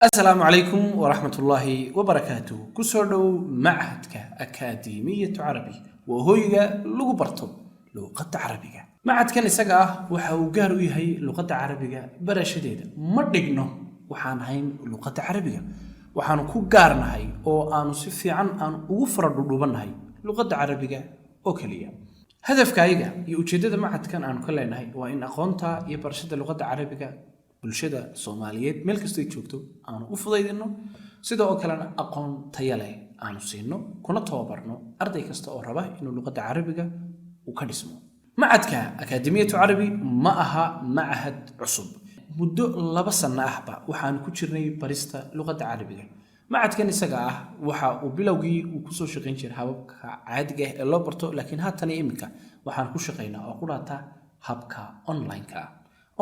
السلام عليكم ورحمة الله وبركاته. كسردو معهدك أكاديمية عربي وهوية لغو برتو لغة عربية. معهد كان يساقه وحاو قارو يهي لغة عربية برا شديدة مردقنو وحان هين لغة عربية وحانو كو قارنا هاي او آنو سفي عن آنو وفرد دوبان هاي لغة عربية اوكالية. هدف كايقا يوجد معهد كان آنو كلاين هاي وإن أقونتا يبرشد اللغة العربية bulshada Soomaaliyeed meel kasta ay joogto aanu u fudaydino sidoo kalena aqoon tayo leh aanu siino kuna tababarno arday kasta oo raba inuu luqadda Carabiga uu ka dhismo. Macadka Akaademiyatu Carabi ma aha macahad cusub. Muddo 2 sano ahba waxaan ku jirnay barista luqadda Carabiga. Macadkan isaga ah waxa uu bilowgii uu ku soo shaqeyn jiray hababka caadiga ah ee loo barto laakiin haatan imika waxaan ku shaqeynaa oo quraata habka online-ka.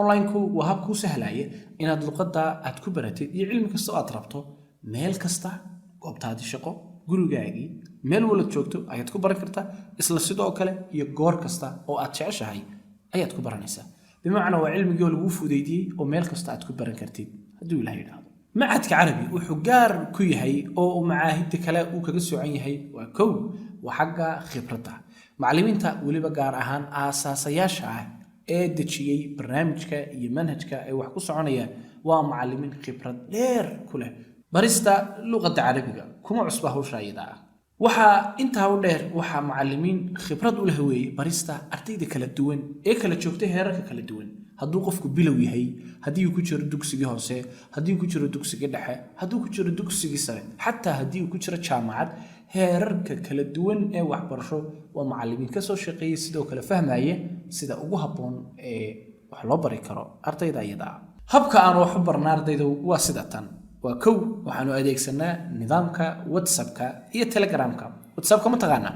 online-ku waa hab ku sahlaya inaad luqadda aad ku baratid iyo cilmi kasta oo aad rabto meel kasta goobtaada shaqo gurigaagii meel wala joogto ayaad ku baran kartaa isla sidoo kale iyo goor kasta oo aad jeceshahay ayaad ku baranaysaa bimacnaa waa cilmigii lagu fudeydiyay oo meel kasta aad ku baran kartid haddii Ilaahay yiraahdo. Macadka Carabi wuxuu gaar ku yahay oo macaahidda kale uu kaga soocan yahay waa kow waa xagga khibradda macallimiinta waliba gaar ahaan aasaasiyaasha ah ee dejiyay barnaamijka iyo manhajka ay wax ku soconayaan waa macallimiin khibrad dheer ku leh barista luqadda Carabiga kuma cusba hawsha iyada waxa intaa u dheer waxa macallimiin khibrad u leh weey barista ardayda kala duwan ee kala joogta heerarka kala duwan hadduu qofku bilow yahay haddii uu ku jiro dugsiga hoose haddii uu ku jiro dugsiga dhexe haddii uu ku jiro dugsiga sare xataa haddii uu ku jiro jaamacad heerarka kala duwan ee waxbarasho waa macallimiin ka soo shaqeeyay sidoo kale fahmaya sida ugu habboon ee wax loo bari karo ardayda iyada habka aan wax u barnaa ardayda waa sida tan waa kow waxaanu adeegsanaa nidaamka WhatsApp-ka iyo Telegram-ka. WhatsApp-ka ma taqaanaa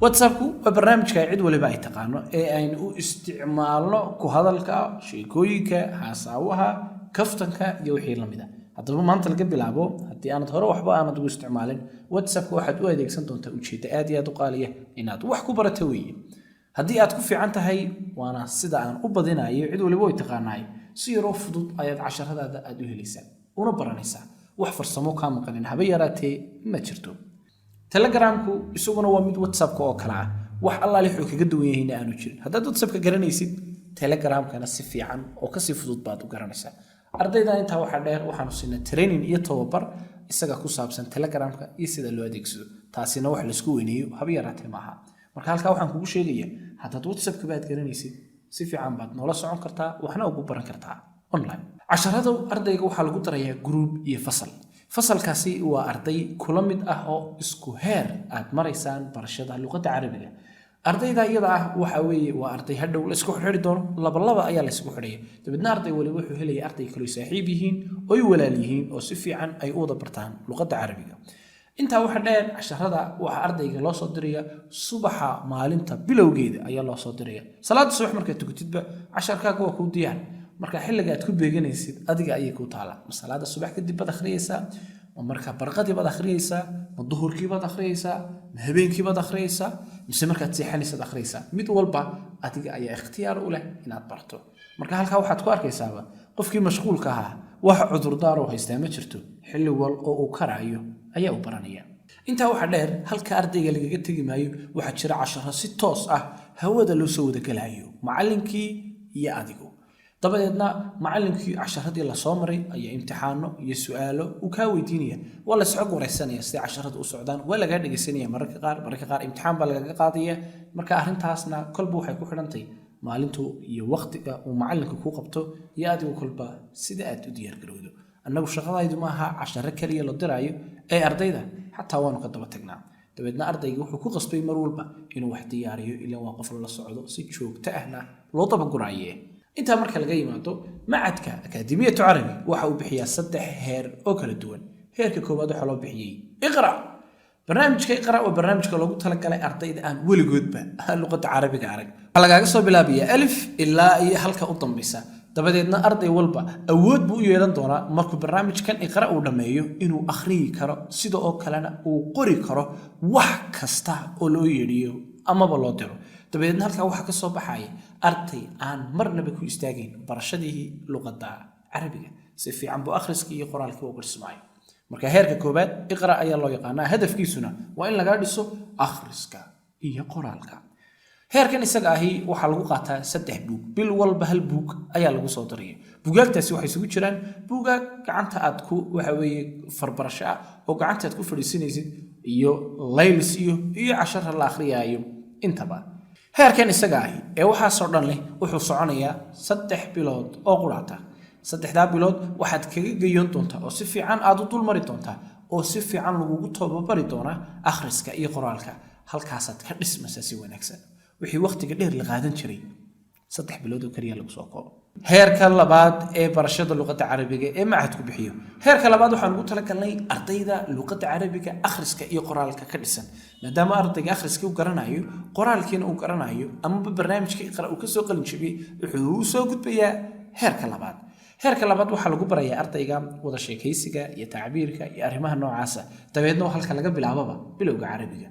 WhatsApp-ku waa barnaamijka cid waliba ay taqaano ee aynu u isticmaalno ku hadalka sheekooyinka xasaawaha kaftanka iyo wixii la mid ah. haddaba maanta laga bilaabo haddii aanad hore waxba aanad ugu isticmaalin WhatsApp-ka waxaad u adeegsan doontaa ujeeddo aad iyo aad u qaaliya inaad wax ku barato weeye haddii aad ku fiican tahay waana sida aan u badinayo cid waliba way taqaanaay si yar oo fudud ayaad casharadaada aad u helaysaa una baranaysaa wax farsamo ka maqanin haba yaraatee ma jirto. Telegram-ku isaguna waa mid WhatsApp-ka oo kala ah wax alla lixoo kaga duwan yahay aanu jirin haddaad WhatsApp-ka garanaysid Telegram-kana si fiican oo ka si fudud baad u garanaysaa. ardayda inta waxa dheer waxaanu siinaa training iyo tababar isaga ku saabsan Telegram-ka iyo sida loo adeegsado taasina wax la isku weyneeyo haba yaraatee maaha. marka halka waxaan kugu sheegayaa haddaad WhatsApp-ka baad garanaysid si fiican baad noola socon kartaa waxna ugu baran kartaa online. casharada ardayga waxa lagu darayaa group iyo fasal. fasalkaasi waa arday kula mid ah oo isku heer aad maraysaan barashada luqadda Carabiga. ardayda iyada ah waxa weeye waa arday hadhow la isku xidhi doono laba ayaa la isku xidhaya dabadna arday waliba wuxuu helayaa arday kale saaxiib yihiin oo ay walaal yihiin oo si fiican ay u wada bartaan luqadda Carabiga. intaa waxa dheer casharada waxa ardayga loo soo diraya subaxa maalinta bilowgeeda ayaa loo soo diraya salaad subax marka tukatidba casharkaaga waa ku diyaar marka xilliga aad ku beeganaysid adiga ayay ku taala salaada subax kadib baad akhriyaysaa marka barqadii baad akhriyaysaa duhurkii baad akhriyaysaa habeenkii baad akhriyaysaa mise markaad seexanaysid akhriyaysaa mid walba adiga ayaa ikhtiyaar u leh inaad barto. marka halka waxaad ku arkaysaa qofkii mashquulka ahaa wax cudurdaar oo haystaa ma jirto xilli wal oo uu karaayo ayaa u baranaya. intaa waxa dheer halka ardayga lagaga tagi maayo waxa jira casharo si toos ah hawada loo soo wada galayo macallinkii iyo adigu dabadeedna macallinkii casharadii la soo maray ayaa imtixaano iyo su'aalo uu ka weydiinaya waa la soo wareysanaya si casharada u socdaan waa laga dhageysanaya mararka qaar imtixaan baa laga qaadaya marka arrintaasna kolba waxay ku xidhantay maalintu iyo waqtiga uu macallinka ku qabto iyo adigu kolba sida aad u diyaar garowdo. annagu shaqadaydu ma aha casharo kaliya la diraayo ee ardayda xataa waanu ka daba tagnaa dabeedna ardayga wuxuu ku qasbay mar walba inuu wax diyaariyo ilaa waa qof la socdo si joogto ahna loo daba guraayo. inta marka laga yimaado macadka Akaademiyatu Carabi waxa uu bixiyaa 3 heer oo kala duwan. heerka koowaad waxa loo bixiyay Iqra. barnaamijka Iqra waa barnaamijka loogu talagalay ardayda aan weligoodba luqadda Carabiga arag waxa laga soo bilaabayaa alif ilaa iyo halka u dambaysa dabadeedna arday walba awood buu u yeelan doonaa markuu barnaamijkan Iqra uu dhameeyo inuu akhriyi karo sida oo kalena uu qori karo wax kasta oo loo yeedhiyo amaba loo diro. dabadeedna halka waxa ka soo baxaya arday aan marnaba ku istaagin barashadii luqadda Carabiga si fiican buu akhriskii iyo qoraalkii ugu dhismaayo marka heerka koobaad iqra ayaa loo yaqaanaa hadafkiisuna waa in laga dhiso akhriska iyo qoraalka heerkan isaga ahi waxaa lagu qaataa 3 buug bil walba hal buug ayaa lagu soo dariyo buugaagtaasi waxay isugu jiraan buugaag gacanta aad ku waxa weeye farbarasho ah oo gacanta aad ku fadhiisanaysid iyo laylis iyo cashar la akhriyaayo intaba heerkan isaga ahi ee waxa soo dhan leh wuxuu soconayaa 3 bilood oo quraata 3 bilood waxaad kaga gayoon doontaa oo si fiican aad u dul mari doontaa oo si fiican lagu tababari doonaa akhriska iyo qoraalka halkaas aad ka dhismaysaa si wanaagsan wixii waqtiga dheer la qaadan jiray 3 bilood oo kaliya lagu soo koobo heerka labaad ee barashada luqadda carabiga ee macadku bixiyo heerka labaad waxaan ugu talagalnay ardayda luqadda carabiga akhriska iyo qoraalka ka dhisan maadaama ardayga akhriska uu garanayo qoraalkiina uu garanayo ama barnaamijka iqra uu ka soo qalin jabiyay wuxuu soo gudbayaa heerka labaad heerka labaad waxaa lagu barayaa ardayga wada sheekaysiga iyo tacbiirka iyo arrimaha noocaas dabeedna halka laga bilaababa bilowga carabiga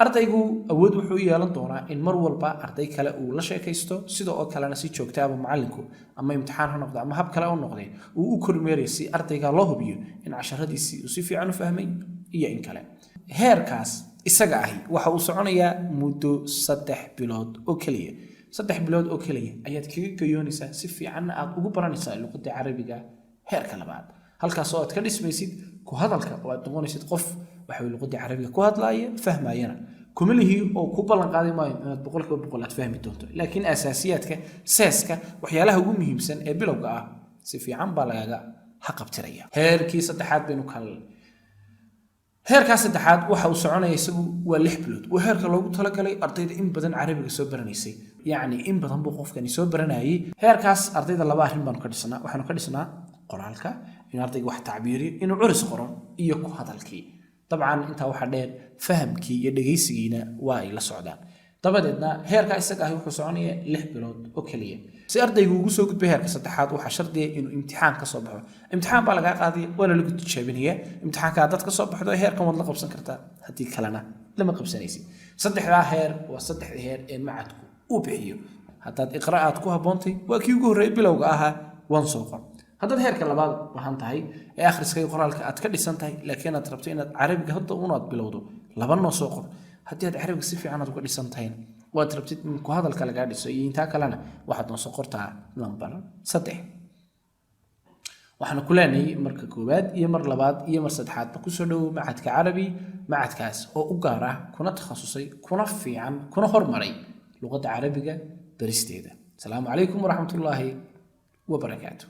ardaygu awood wuxuu yeelan doonaa in mar walba arday kale uu la sheekaysto sidoo kalena si joogto ah macallinku ama imtixaan ha noqdo ama hab kale oo noqday uu u kormeeray si ardayga loo hubiyo in casharadiisii uu si fiican u fahmay iyo in kale heerkaas isaga ahi waxa uu soconayaa muddo 3 bilood oo kaliya 3 bilood oo kaliya ayaad kaga gayoonaysaa si fiican aad ugu baranaysaa luqadda carabiga heerka labaad halkaas oo aad ka dhismaysid ku hadalka oo aad noqonaysid qof waxa luqadda carabiga ku hadlaaya fahmayana kumalihi oo ku balan qaaday maayo inaad boqolkiiba aad fahmi doonto laakiin asaasiyaadka saaska waxyaalaha ugu muhiimsan ee bilowga ah si fiican baa lagaga haqabtiraya heerkii saddexaad baynu kala heerka saddexaad waxa uu soconayaa isagu waa 6 bilood waa heerka loogu talagalay ardayda in badan carabiga soo baranaysay yaani in badan buu qofkani soo baranayay heerkaas ardayda laba arrin baan ka dhisnaa waxaan ka dhisnaa qoraalka in ardaygu wax tacbiiriyo inuu curis qoro iyo ku hadalkii طبعا انت waxa dheer fahamkii iyo dhageysigiina waa ay la socdaan dabadeedna heerka isaga ah wuxuu soconaya 6 bilood oo kaliya si ardaygu ugu soo gudbay heerka saddexaad waxa shardi ah inuu imtixaan ka soo baxo imtixaan baa laga qaaday wala lagu tijaabinaya imtixaanka dad ka soo baxdo heerkan wad la qabsan kartaa hadii kalena lama qabsanaysid saddexda heer waa saddexda heer ee macadku uu bixiyo hadaad iqraa'aad ku haboontay waa kii ugu horeeyay bilowga ahaa waan soo qor hadda heerka labaad waxaan tahay ee akhriska iyo qoraalka aad ka dhisan tahay laakiin aad rabto inaad carabiga hadda unaad bilowdo laba noo soo qor haddii aad carabiga si fiican aad uga dhisan tahay waad rabtid in ku hadalka laga dhiso iyo inta kalena waxaad noo soo qortaa number 3 waxaan ku leenahay marka koobaad iyo mar labaad iyo mar saddexaad ku soo dhaw macadka carabi macadkaas oo u gaar ah kuna takhasusay kuna fiican kuna hormaray luqadda carabiga baristeeda. Assalaamu calaykum waraxmatullaahi wabarakaatuh.